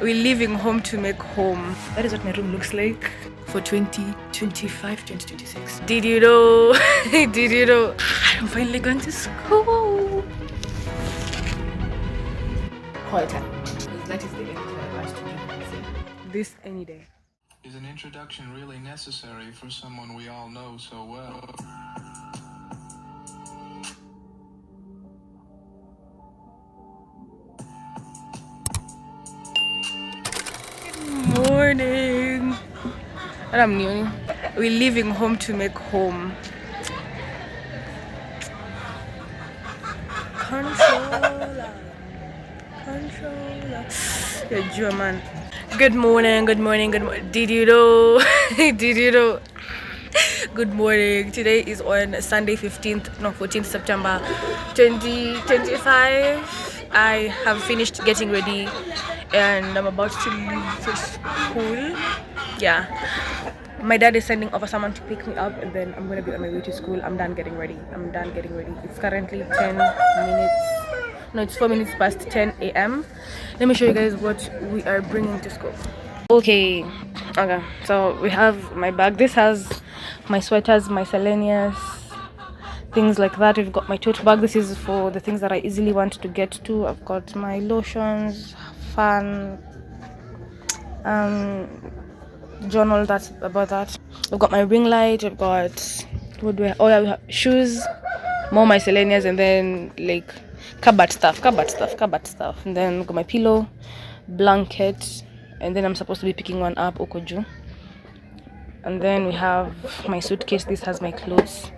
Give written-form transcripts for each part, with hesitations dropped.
We're leaving home to make home. That is what my room looks like for 2025, 2026. Did you know? Did you know? I'm finally going to school. Hold time. That is the end that I want to do. This any day. Is an introduction really necessary for someone we all know so well? Morning. And I'm new. We're leaving home to make home. Controller. Yeah, German. Good morning, good morning, good morning. Did you know? Did you know? Good morning. Today is on Sunday 14th September 2025. I have finished getting ready and I'm about to leave for school. Yeah. My dad is sending over someone to pick me up and then I'm gonna be on my way to school. I'm done getting ready. It's currently 10 minutes. No, it's 4 minutes past 10 a.m. Let me show you guys what we are bringing to school. Okay, so we have my bag. This has my sweaters, miscellaneous things like that. We've got my tote bag. This is for the things that I easily want to get to. I've got my lotions, fan, journal. That's about that. I've got my ring light. I've got what do I? Oh yeah, we have shoes, more miscellaneous, and then like cupboard stuff. And then I've got my pillow, blanket, and then I'm supposed to be picking one up, Okoju. And then we have my suitcase. This has my clothes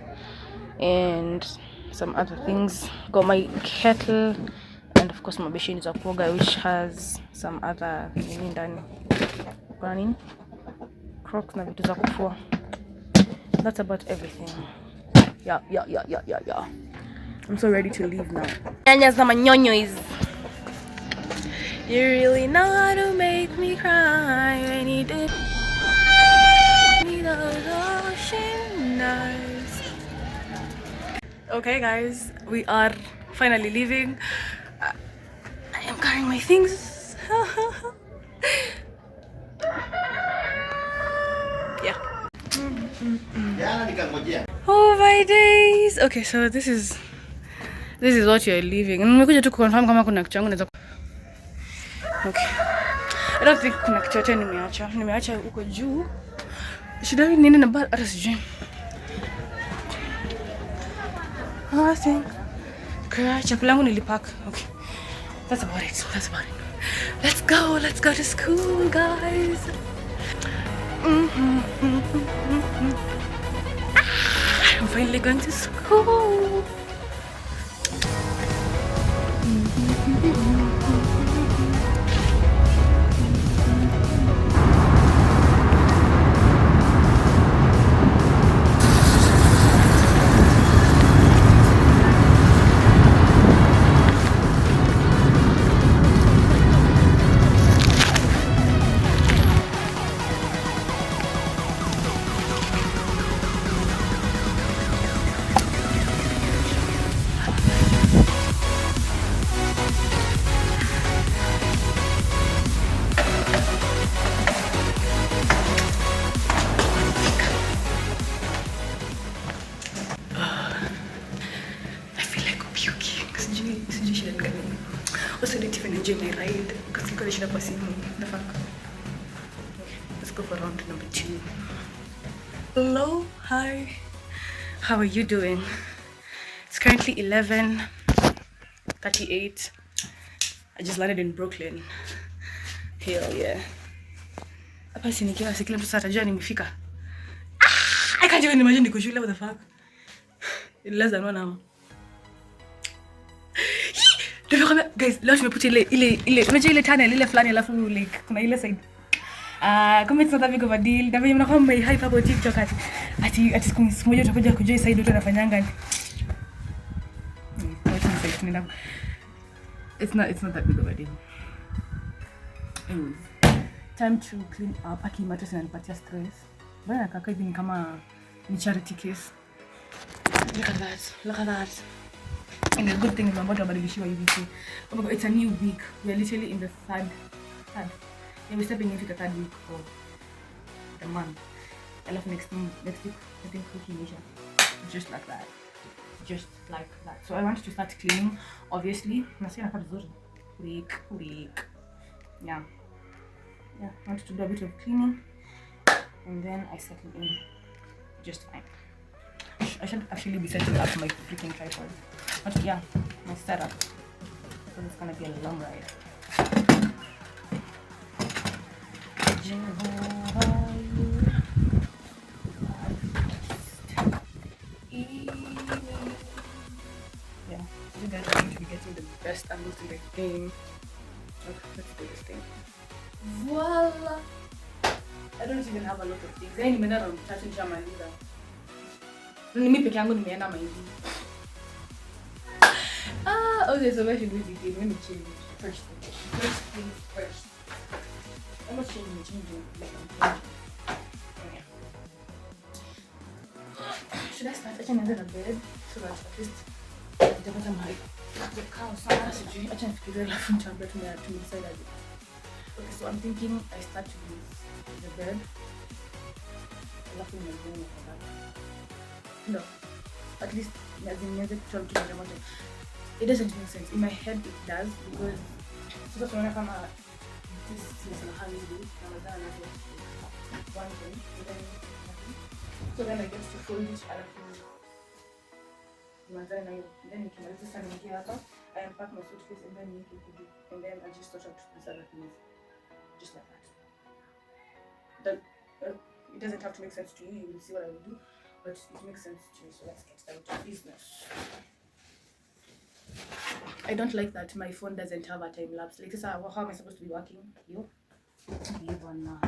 and some other things. Got my kettle and of course my machine is a kuoga, which has some other nini ndani. Kuna nini? Crocs na vitu za kufua. That's about everything. Yeah. I'm so ready to leave now. Nyanyas na manyonyo is. You really know how to make me cry when you did me those ocean eyes. Okay guys, we are finally leaving. I am carrying my things. Yeah. Oh my days. Okay, so this is what you're leaving. Nimekuja tu confirm kama kuna kitu yangu naweza. Okay. I don't think kuna kitu yote nimeacha huko juu. Should I nini na hata sijui. I think chakula yangu nilipack. Okay. That's about it. Let's go to school, guys. I'm finally going to school. Also didn't even enjoy my ride because I should have seen the fuck. Let's go for round number 2. Hello, hi. How are you doing? It's currently 11:38. I just landed in Brooklyn. Hell yeah. Hapa si nikiwa kila mtu sasa atajua nimefika. I can't even imagine niko shule, what the fuck. In less than 1 hour. Guys, leo tumeput ile unajua ile tunnel ile fulani alafu like kuna ile side. Kama it's not that big of a deal. Ndio mnakuwa hype hapo TikTok ati siku moja utakuja kujua side watu wanafanyanga. It's not that big of a deal. Anyways, time to clean up. Akimata sinanipatia stress. Bana kaka hivi ni kama ni charity case. Look at that. And the good thing is about badalishiwa UVC. It's a new week. We are literally in the third. Yeah, we're stepping into the third week of the month. I love next week, I think cooking Asia. Just like that. Just like that. So I want to start cleaning, obviously. Week. Yeah. Yeah, I want to do a bit of cleaning and then I settle in just fine. I should actually be setting up my freaking tripod. But yeah, my setup. So it's gonna be a long ride. Yeah, you guys are going to be getting the best angles in the game. Okay, let's do this thing. Voila! I don't even have a lot of things. Yaani nimeenda round 3 nishamaliza. Ni mimi peke yangu nimeenda mahindi. Okay, so where should we begin? Let me change first. First things first. I'm not changing. Okay. Should I start actually under the bed so that at least nitapata mahali kukaa sana sijui. Acha nifikirie alafu nitaambia tumedecide aje. Okay, so I'm thinking I start with the bed. Alafu nianze na kadhaa. No, at least nianze kutoa vitu moja. It doesn't make sense. In my head it does because sasa tunaona kama this is a holiday. Ramadhan is one thing. So then I get to fold it alafu then nikimaliza sasa niingie hapa, I unpack my suitcase and then and then I just touch up these other things. Just like that. It doesn't have to make sense to you. You will see what I will do, but it makes sense to you. So let's get down to business. I don't like that my phone doesn't have a time lapse. Like, how am I supposed to be working? You one now.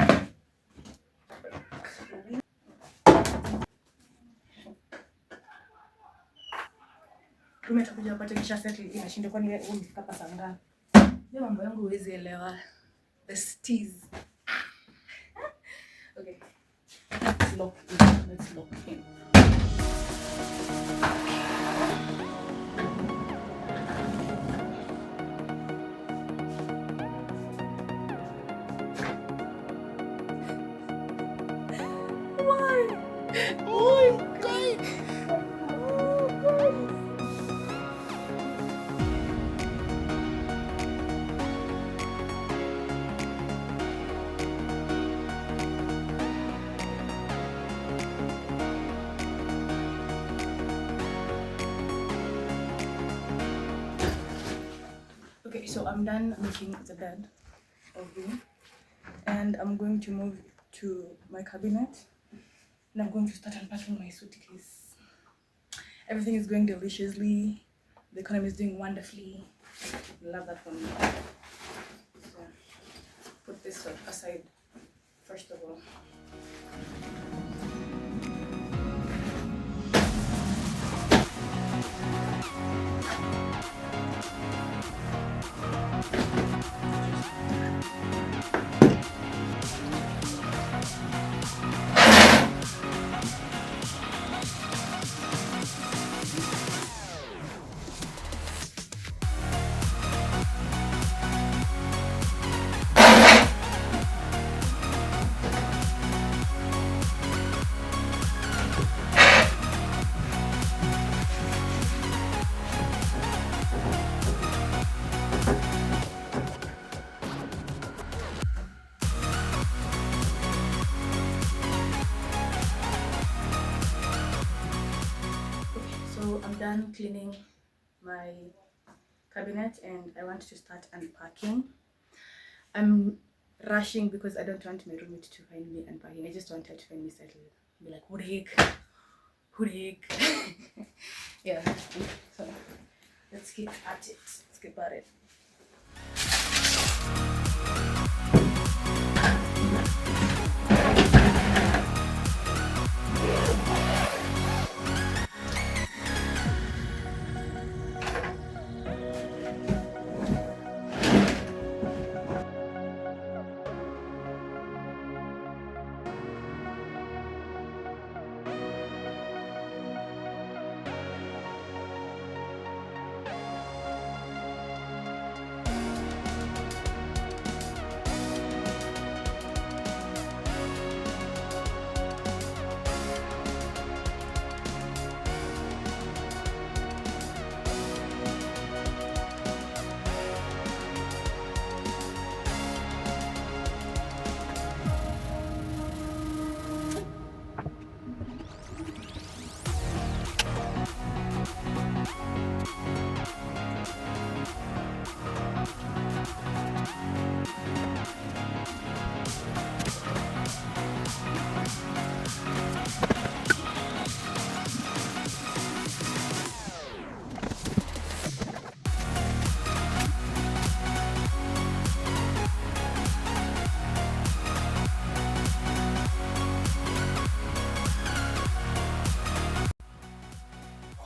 Tumetakuja hapa kisha settle inashinda kwani wewe unifika hapa saa ngapi? Ndio mambo yangu huwezi elewa. The steez. Okay. Let's lock in. Why? Oh my God. Okay, so I'm done making the bed and I'm going to move to my cabinet and I'm going to start unpacking my suitcase. Everything is going deliciously. The economy is doing wonderfully. Love that for me. So put this aside first of all. So I'm done cleaning my cabinet and I want to start unpacking. I'm rushing because I don't want my roommate to find me unpacking. I just want her to find me settled. Be like, who the heck? Yeah. So let's get at it. Let's get at it.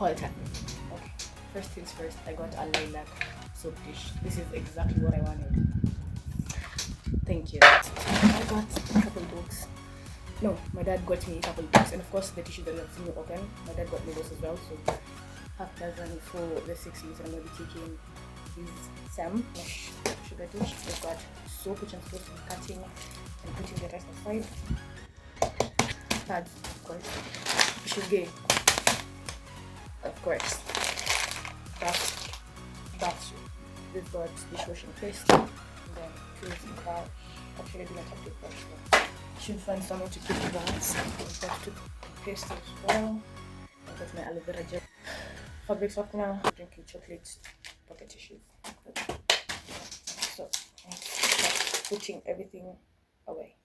haul time. Okay, first things first, I got a lilac soap dish. This is exactly what I wanted. Thank you. I got a couple books. No, my dad got me a couple books, and of course the tissue that I've seen you open. My dad got me those as well, so half dozen for the 6 years. I'm going to be taking this Sam sugar dish. I've got soap which I'm supposed to be cutting and putting the rest aside. Pads, of course. Sugar, of course. Bath soap. We've got dishwashing paste, and then tools and that. Actually, I didn't have to brush them. Should find somewhere to keep that. I've got toothpaste as well. I've got my aloe vera gel. Fabric softener, drinking chocolate, pocket tissues. So, let's start putting everything away.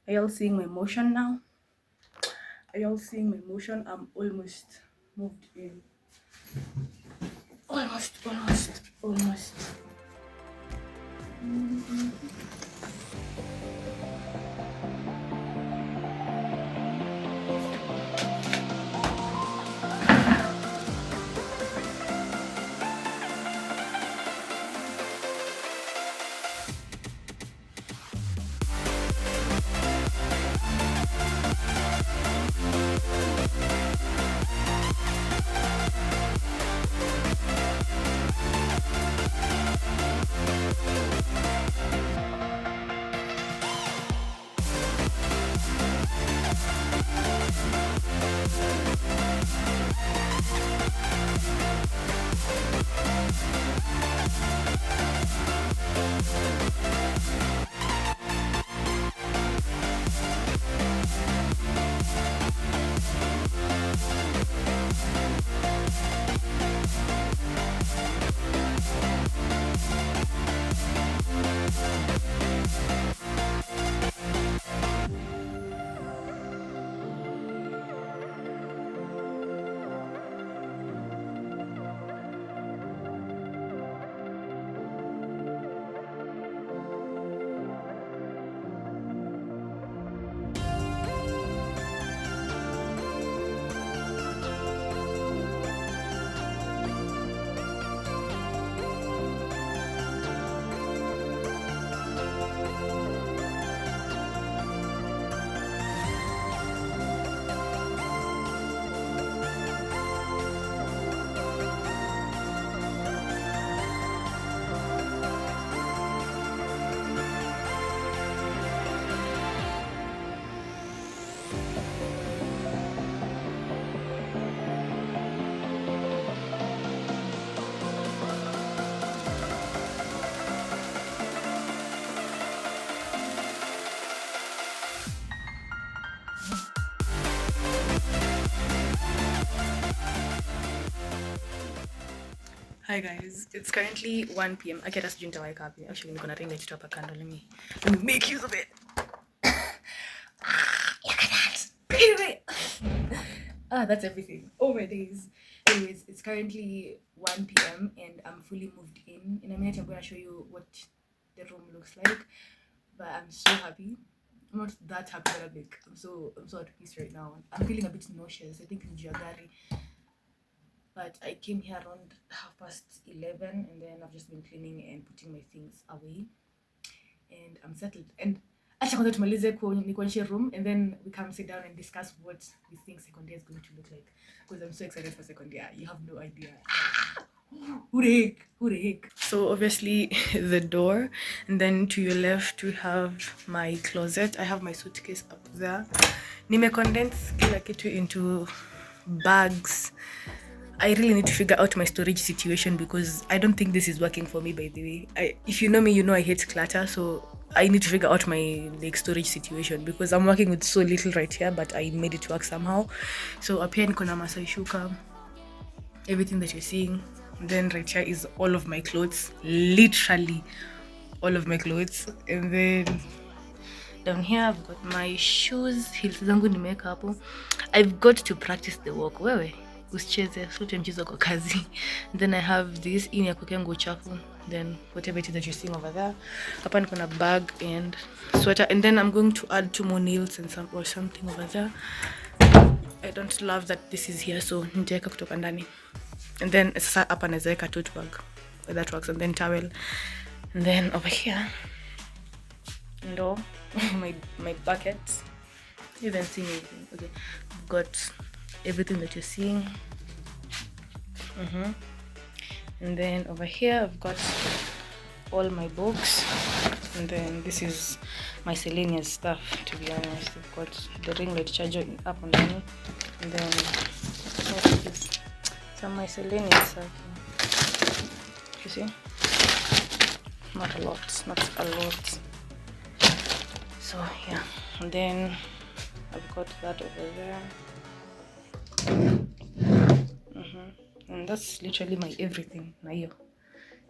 Are y'all seeing my motion now? Are y'all seeing my motion? I'm almost moved in. Almost. Hi guys, it's currently 1 p.m. I just drink my coffee. Actually, I'm gonna ring it up a candle. Let me make use of it. Look at that. Anyway, that's everything. Oh my days. Anyways, it's currently 1 p.m. and I'm fully moved in. In a minute, I'm gonna show you what the room looks like. But I'm so happy. I'm not that happy, but I'm so at peace right now. I'm feeling a bit nauseous. I think it's Jagari. But I came here around 11:30, and then I've just been cleaning and putting my things away. And I'm settled. And actually, I'm going to tumalize room, and then we come sit down and discuss what we think second year is going to look like. Because I'm so excited for second year. You have no idea. Who the heck? So obviously the door, and then to your left we have my closet. I have my suitcase up there. Nime condense kila kitu into bags. I really need to figure out my storage situation because I don't think this is working for me, by the way. If you know me, you know I hate clutter, so I need to figure out my storage situation because I'm working with so little right here, but I made it work somehow. So up here niko na Masai shuka, everything that you're seeing, Then right here is all of my clothes, literally all of my clothes. And then down here I've got my shoes, heels zangu nimeweka hapo. I've got to practice the walk. Wewe usicheze, sote mchezo kwa kazi. Then I have this in ya kuwekea nguo chafu. Then whatever it is that you're seeing over there. Hapa niko na bag and sweater, and then I'm going to add 2 more nails and something over there. I don't love that this is here, so nitaweka kutoka ndani. And then sasa hapa naweza weka tote bag, that works, and then towel. And then over here, no, my buckets. You haven't seen anything. Okay, I've got everything that you're seeing. And then over here I've got all my books, and then this is miscellaneous stuff, to be honest. I've got the ring light charger up on me, and then what is some miscellaneous stuff. You see, not a lot. So yeah, and then I've got that over there. And that's literally my everything na hiyo,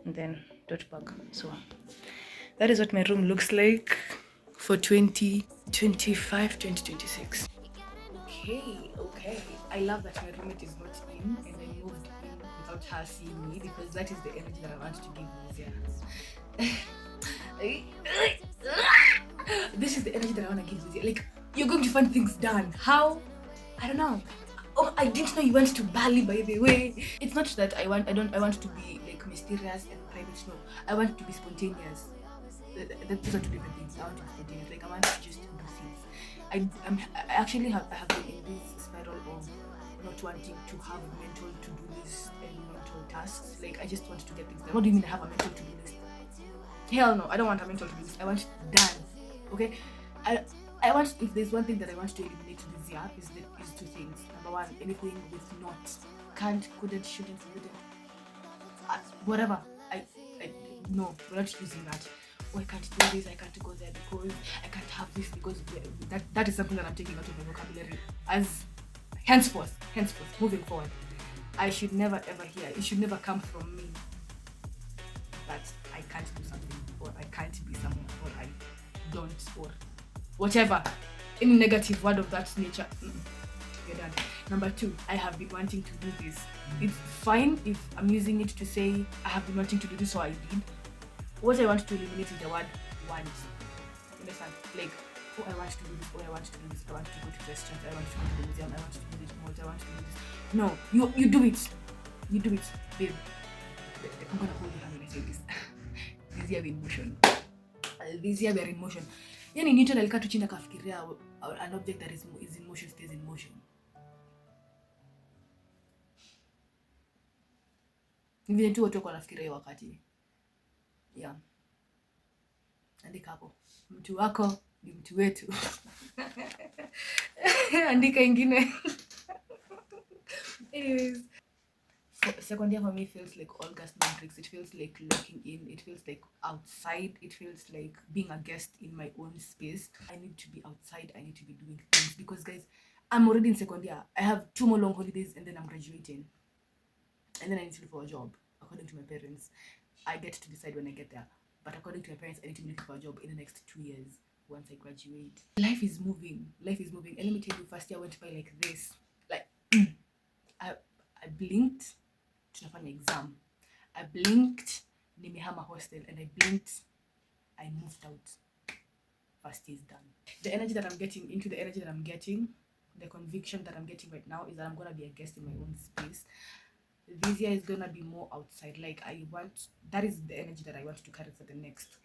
and then tote bag. So that is what my room looks like for 2025 2026. Okay, I love that my roommate is not in, and I moved in without her seeing me, because that is the energy that I want to give Lizia. This is the energy that I want to give Lizia. Like, you're going to find things done. How? I don't know. Oh, I didn't know you went to Bali, by the way. It's not that I want to be like mysterious and private. No, I want to be spontaneous. Those are two different things. I want to be spontaneous. Like, I want to just do things. I have been in this spiral of not wanting to have mental to-do list and mental tasks. Like, I just want to get things done. What do you mean I have a mental to-do list? Hell no, I don't want a mental to-do list. I want it done. Okay? I want, if there's one thing that I want to eliminate this year, is 2 things. Number 1, anything with not, can't, couldn't, shouldn't, wouldn't, whatever. No, we're not using that. Oh, I can't do this, I can't go there because I can't have this, because that is something that I'm taking out of my vocabulary. As henceforth, moving forward, I should never ever hear, it should never come from me that I can't do something, or I can't be someone, or I don't, or whatever, any negative word of that nature. You're done. Number 2, I have been wanting to do this. It's fine if I'm using it to say I have been wanting to do this, so I did. What I want to eliminate is the word want. You understand? Like, oh, I want to do this, oh, I want to do this, I want to go to restaurants, I want to go to the museum, I want to do this more, I want to do this. No, you do it. You do it, babe. I'm gonna hold your hand when I say this. This year we're in motion. This year we're in motion. Yani Newton alikaa tu chini akafikiria an object that is in motion stays in motion. Ni vile tu watu wako wanafikiria hiyo wakati. Yeah. Andika hapo. Mtu wako ni mtu wetu. Andika ingine. Anyways, second year for me feels like August Matrix. It feels like locking in. It feels like outside. It feels like being a guest in my own space. I need to be outside. I need to be doing things, because guys, I'm already in second year. I have 2 more long holidays and then I'm graduating. And then I need to look for a job. According to my parents, I get to decide when I get there. But according to my parents, I need to be looking for a job in the next 2 years once I graduate. Life is moving. And let me tell you, first year went by like this. Like, I blinked, tunafanya exam. I blinked, nimehama hostel, and I blinked, I moved out. First year is done. The energy that I'm getting, the conviction that I'm getting right now is that I'm gonna be a guest in my own space. This year is gonna be more outside. Like, that is the energy that I want to carry for the next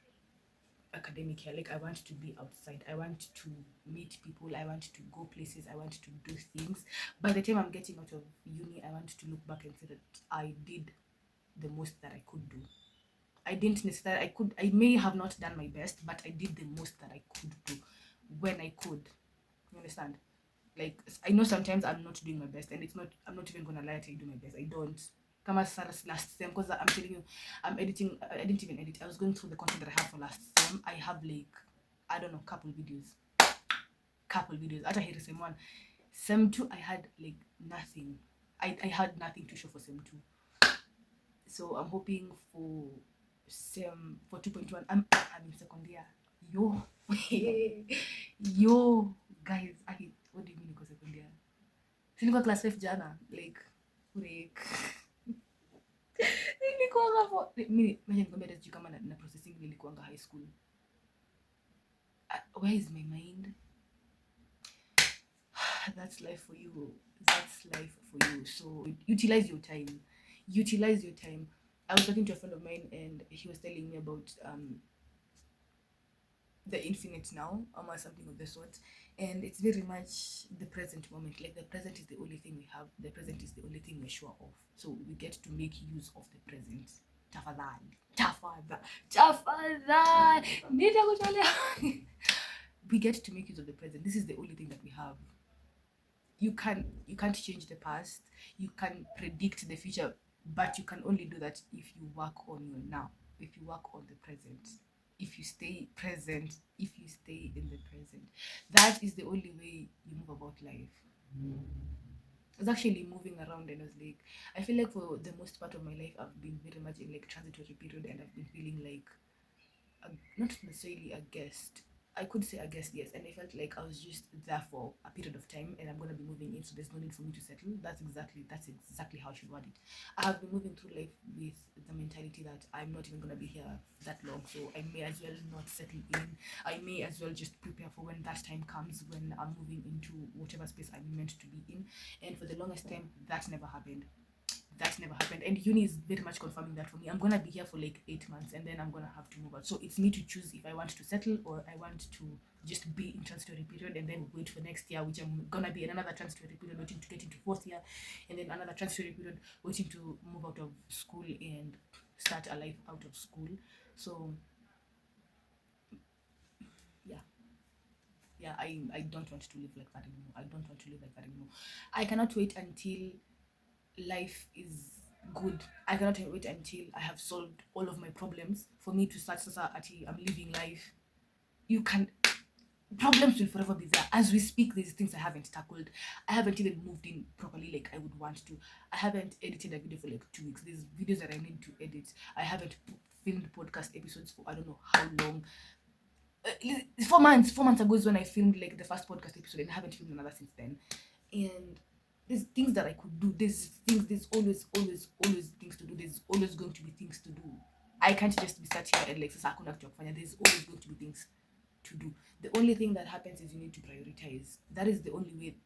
academic year. Like, I want to be outside. I want to meet people. I want to go places. I want to do things. By the time I'm getting out of uni, I want to look back and say that I did the most that I could do. I didn't necessarily, I may have not done my best, but I did the most that I could do when I could. You understand? Like, I know sometimes I'm not doing my best, and I'm not even gonna lie to you, do my best. I don't. Come as last sem, because I'm telling you, I'm editing. I didn't even edit. I was going through the content that I have for last sem. I have like, I don't know, couple videos. After here sem 1, sem 2, I had like nothing. I had nothing to show for sem 2. So I'm hoping for 2.1. I'm in second year. Yo. Yo guys, what do you mean niko second year? Nilikuwa class 5 jana, like break. Nilikuwa hapo. Mimi nikwambia hata sijui kama na processing nilikuwa high school. Where is my mind? That's life for you. That's life for you. So utilize your time. Utilize your time. I was talking to a friend of mine and he was telling me about the infinite now or something of the sort, and it's very much the present moment. Like the present is the only thing we have, the present is the only thing we're sure of, so we get to make use of the present. Tafadhali we get to make use of the present. This is the only thing that we have. You can't change the past, you can predict the future, but you can only do that if you work on your now, if you work on the present, if you stay present, if you stay in the present. That is the only way you move about life. I was actually moving around and I was like, I feel like for the most part of my life I've been very much in like transitory period, and I've been feeling like not necessarily a guest. I could say a guest, yes, and I felt like I was just there for a period of time and I'm gonna be moving in, so there's no need for me to settle. That's exactly how I should word it. I have been moving through life with the mentality that I'm not even gonna be here that long, so I may as well not settle in. I may as well just prepare for when that time comes, when I'm moving into whatever space I'm meant to be in. And for the longest time, that never happened. And uni is very much confirming that for me. I'm gonna be here for like 8 months and then I'm gonna have to move out, so it's me to choose if I want to settle or I want to just be in transitory period and then wait for next year, which I'm gonna be in another transitory period waiting to get into 4th year, and then another transitory period waiting to move out of school and start a life out of school. So yeah, I don't want to live like that anymore. I cannot wait until life is good. I cannot wait until I have solved all of my problems for me to start society. I'm living life. Problems will forever be there. As we speak, there's things I haven't tackled. I haven't even moved in properly like I would want to. I haven't edited a video for like 2 weeks. There's videos that I need to edit. I haven't filmed podcast episodes for I don't know how long. 4 months. 4 months ago is when I filmed like the first podcast episode, and I haven't filmed another since then. And there's things that I could do. There's always things to do. There's always going to be things to do. I can't just be sat here and like there's always going to be things to do. The only thing that happens is you need to prioritize. That is the only way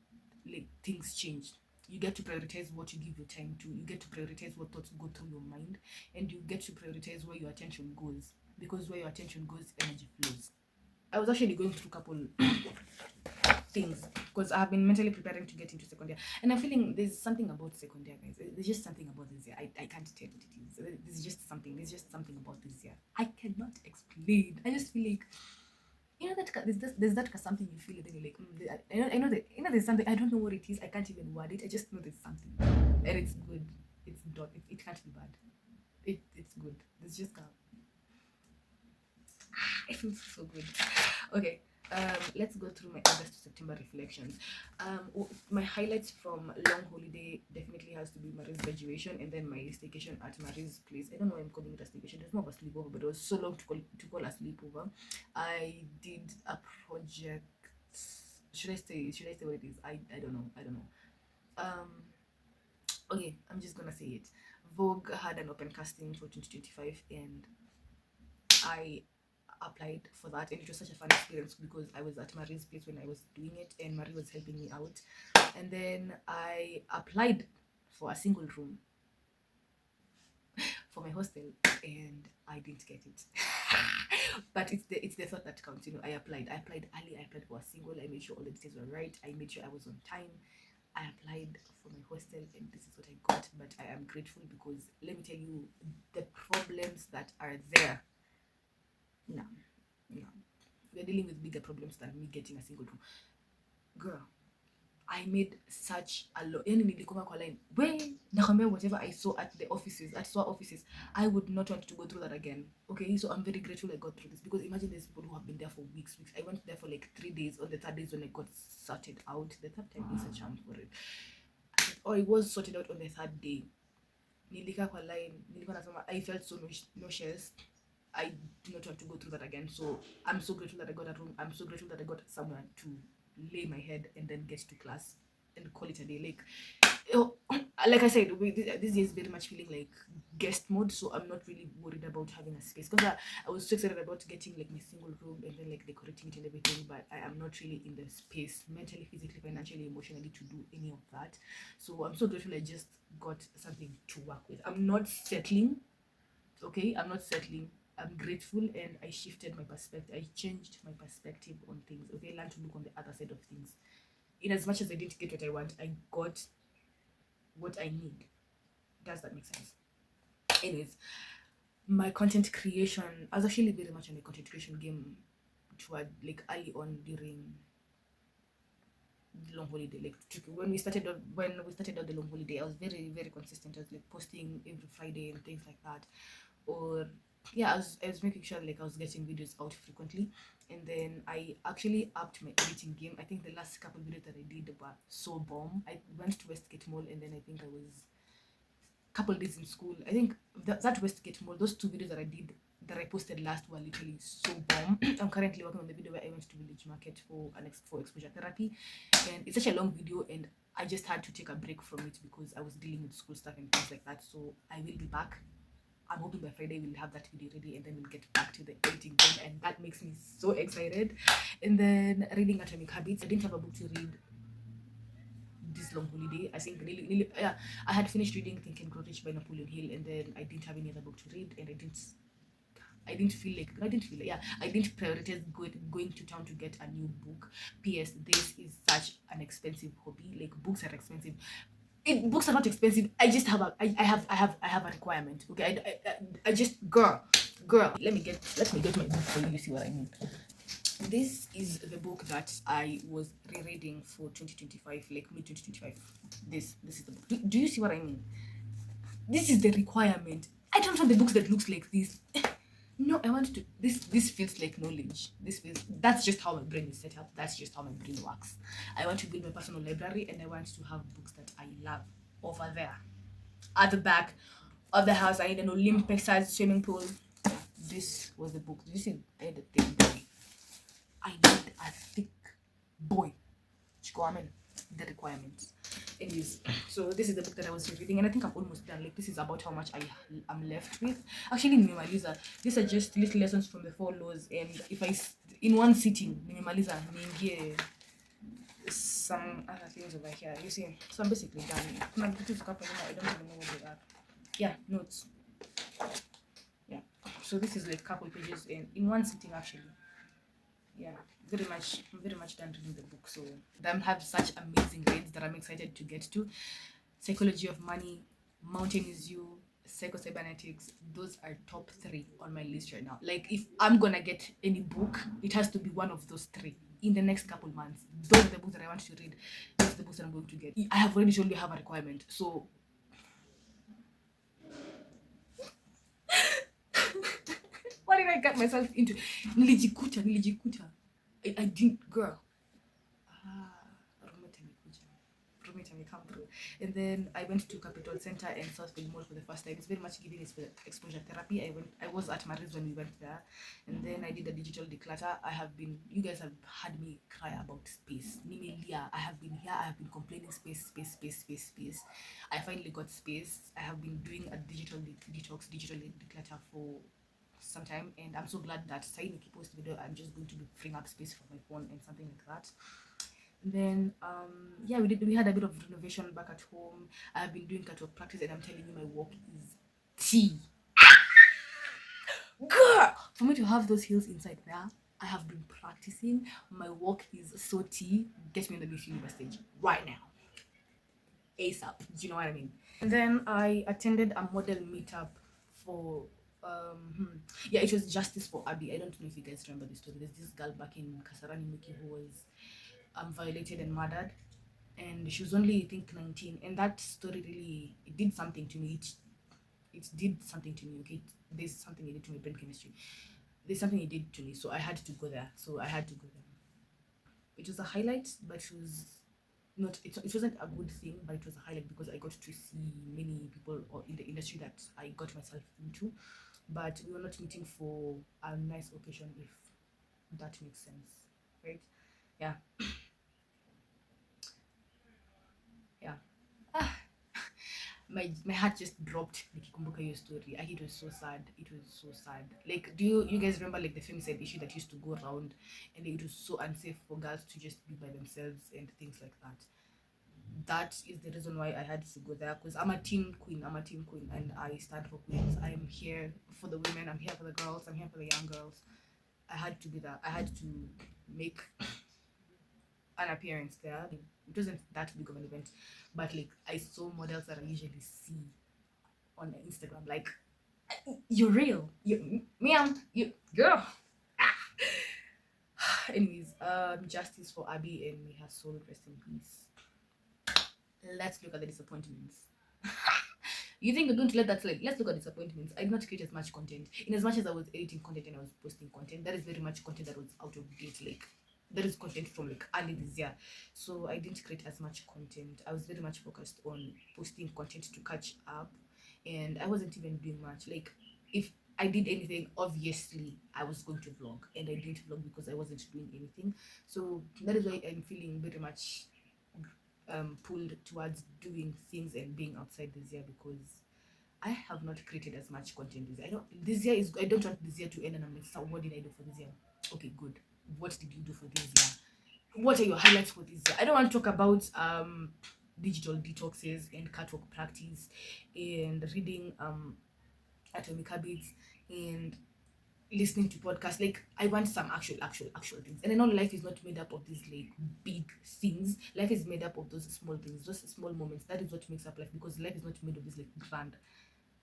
like things change. You get to prioritize what you give your time to. You get to prioritize what thoughts go through your mind, and you get to prioritize where your attention goes, because where your attention goes, energy flows. I was actually going through a couple things because I have been mentally preparing to get into second year, and I'm feeling there's something about second year, guys. There's just something about this year. I can't tell what it is. There's just something about this year. I cannot explain. I just feel like, you know, that there's that something you feel, and then you're like, I know that, you know, there's something. I don't know what it is. I can't even word it. I just know there's something, and it's good. It's not. It can't be bad. It's good. There's just it feels so good. Okay, let's go through my August to September reflections. My highlights from long holiday definitely has to be Marie's graduation, and then my staycation at Marie's place. I don't know why I'm calling it a staycation. It's more of a sleepover, but it was so long to call a sleepover. I did a project. Should I say what it is? I don't know. Okay, I'm just gonna say it. Vogue had an open casting for 2025, and I applied for that, and it was such a fun experience because I was at Marie's place when I was doing it, and Marie was helping me out. And then I applied for a single room for my hostel, and I didn't get it. But it's the thought that counts, you know. I applied early. I applied for a single. I made sure all the details were right. I made sure I was on time. I applied for my hostel, and this is what I got. But I am grateful because let me tell you, the problems that are there. No. We're dealing with bigger problems than me getting a single room. Girl, I made such a lot. Whatever I saw at the offices, at SWA offices, I would not want to go through that again. Okay, so I'm very grateful I got through this, because imagine there's people who have been there for weeks. I went there for like 3 days. On the 3rd day when I got sorted out. The 3rd time is a charm for it. Or it was sorted out on the 3rd day. nilikaa kwa line, nilikuwa nasema I felt so nauseous. I do not want to go through that again. So I'm so grateful that I got a room. I'm so grateful that I got somewhere to lay my head and then get to class and call it a day. Like I said, this year is very much feeling like guest mode, so I'm not really worried about having a space, because I was so excited about getting like my single room and then like decorating it and everything, but I am not really in the space mentally, physically, financially, emotionally to do any of that. So I'm so grateful I just got something to work with. I'm not settling, okay? I'm not settling. I'm grateful, and I shifted my perspective. I changed my perspective on things, okay? Learn to look on the other side of things. In as much as I didn't get what I want, I got what I need. Does that make sense? Anyways, my content creation, I was actually very much on the content creation game toward like early on during the long holiday. Like when we started out the long holiday, I was very, very consistent. I was like posting every Friday and things like that. Or yeah, I was making sure like I was getting videos out frequently. And then I actually upped my editing game. I think the last couple videos that I did were so bomb. I went to Westgate Mall, and then I think I was couple days in school. I think that Westgate Mall, those 2 videos that I did, that I posted last, were literally so bomb. I'm currently working on the video where I went to Village Market for exposure therapy, and it's such a long video, and I just had to take a break from it because I was dealing with school stuff and things like that. So I will be back. I'm hoping by Friday we'll have that video ready, and then we'll get back to the editing game, and that makes me so excited. And then reading Atomic Habits. I didn't have a book to read this long holiday. I think really, yeah, I had finished reading Think and Grow Rich by Napoleon Hill, and then I didn't have any other book to read, and I didn't prioritize going to town to get a new book. P.S. This is such an expensive hobby. Like, books are expensive. Books are not expensive. I just have a requirement. Okay, I just girl. Let me get my book for you. You see what I mean? This is the book that I was rereading for 2025, like mid 2025. This is the book. Do you see what I mean? This is the requirement. I don't want the books that looks like this. No, I want to. This feels like knowledge. That's just how my brain is set up. That's just how my brain works. I want to build my personal library, and I want to have books that I love over there. At the back of the house, I need an Olympic-sized swimming pool. This was the book. Did you see? I had a thick boy. I need a thick boy. The requirements. Anyways, so this is the book that I was reading, and I think I'm almost done. Like, this is about how much I'm left with. Actually, nimemaliza. These are just little lessons from the 4 laws, and if I in one sitting nimemaliza, niingie some other things over here. You see, so I'm basically done. I don't even know what they are. Yeah, notes. Yeah, so this is like a couple pages in one sitting actually. Yeah, I'm very much done reading the book. So them have such amazing reads that I'm excited to get to. Psychology of Money, Mountain is You, Psycho-Cybernetics. Those are top 3 on my list right now. Like, if I'm gonna get any book, it has to be one of those 3 in the next couple months. Those are the books that I want to read. Those are the books that I'm going to get. I have already told you I have a requirement. So what did I get myself into? Nilijikuta. I didn't, girl. Roommate may come through. And then I went to Capital Center and Southfield Mall for the first time. It's very much giving exposure therapy. I was at Maris when we went there, and then I did a digital declutter. You guys have had me cry about space. Nimelia, I have been here. I have been complaining space. I finally got space. I have been doing a digital declutter for some time, and I'm so glad that Saini keep post video. I'm just going to be freeing up space for my phone and something like that. And then yeah, we had a bit of renovation back at home. I have been doing catwalk practice, and I'm telling you, my walk is tea. Girl, for me to have those heels inside there, I have been practicing. My walk is so tea. Get me on the Miss Universe stage right now, ASAP. Do you know what I mean? And then I attended a model meetup for yeah, it was Justice for Abby. I don't know if you guys remember the story. There's this girl back in Kasarani Muki who was violated and murdered, and she was only, I think, 19. And that story really, it did something to me. It did something to me. Okay, there's something it did to my brain chemistry. There's something it did to me, so I had to go there. It was a highlight, but it was not it wasn't a good thing, but it was a highlight because I got to see many people in the industry that I got myself into. But we were not meeting for a nice occasion, if that makes sense, right? Yeah. Yeah. My heart just dropped nikikumbuka your story. It was so sad. It was so sad. Like, do you guys remember like the femicide issue that used to go around, and it was so unsafe for girls to just be by themselves and things like that. That is the reason why I had to go there, because I'm a team queen. I'm a team queen, and I stand for queens. I'm here for the women. I'm here for the girls. I'm here for the young girls. I had to be there. I had to make an appearance there. It wasn't that big of an event, but like I saw models that I usually see on Instagram. Like, you're real. You, ma'am, you girl. Anyways, justice for Abby, and may her soul rest in peace. Let's look at the disappointments. You think we're going to let that slide? Let's look at disappointments. I did not create as much content. In as much as I was editing content and I was posting content, that is very much content that was out of date. Like, that is content from like early this year. So I didn't create as much content. I was very much focused on posting content to catch up, and I wasn't even doing much. Like, if I did anything, obviously I was going to vlog, and I didn't vlog because I wasn't doing anything. So that is why I'm feeling very much pulled towards doing things and being outside this year, because I have not created as much content this year. I don't want this year to end and I'm like, so what did I do for this year? Okay, good. What did you do for this year? What are your highlights for this year? I don't want to talk about digital detoxes and catwalk practice and reading Atomic Habits and listening to podcasts. Like, I want some actual things. And I know life is not made up of these like big things. Life is made up of those small things, those small moments. That is what makes up life, because life is not made of these like grand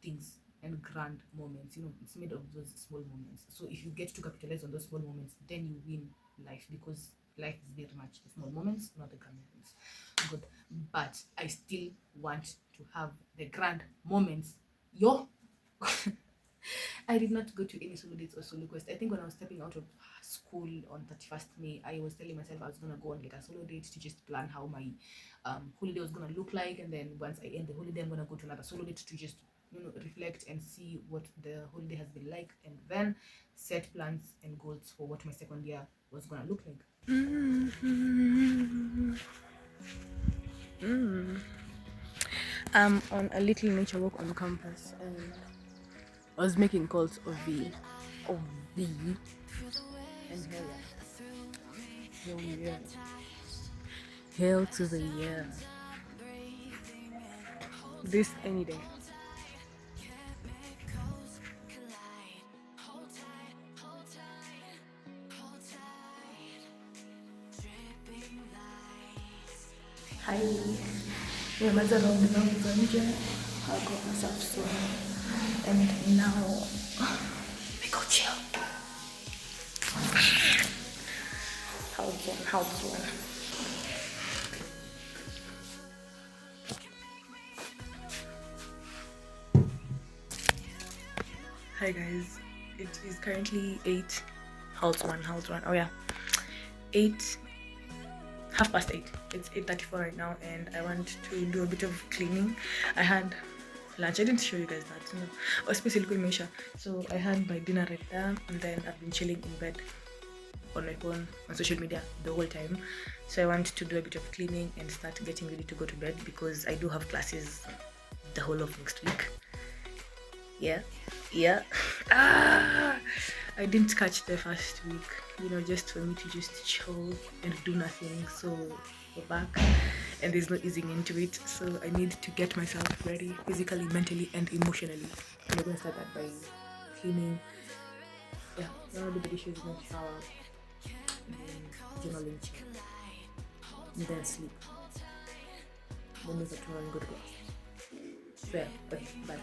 things and grand moments. It's made of those small moments. So if you get to capitalize on those small moments, then you win life, because life is very much the small moments, not the grand moments. Good. But I still want to have the grand moments. I did not go to any solo dates or solo quest. I think when I was stepping out of school on 31st May, I was telling myself I was gonna go on like a solo date to just plan how my holiday was gonna look like, and then once I end the holiday, I'm gonna go to another solo date to just reflect and see what the holiday has been like, and then set plans and goals for what my second year was gonna look like. I'm on a little nature walk on campus, and I was making calls of V, and hell to the year. This any day. Hi, nimemaliza round zangu za nje. I got myself sore, and now we go chill. How's one? Hi guys, it is currently 8. How's one? Oh yeah, 8. 8:30. It's 8:34 right now, and I want to do a bit of cleaning. I had lunch. I didn't show you guys that. No, especially Meisha. So I had my dinner right there, and then I've been chilling in bed on my phone on social media the whole time. So I want to do a bit of cleaning and start getting ready to go to bed, because I do have classes the whole of next week. Yeah. I didn't catch the first week, just for me to just chill and do nothing. So we're back, and there's no easing into it. So I need to get myself ready physically, mentally, and emotionally. And we're gonna start that by cleaning. Yeah, now the dishes in the shower, and then journaling, and then sleep. Then wake up tomorrow and go to class. Fair, but bye.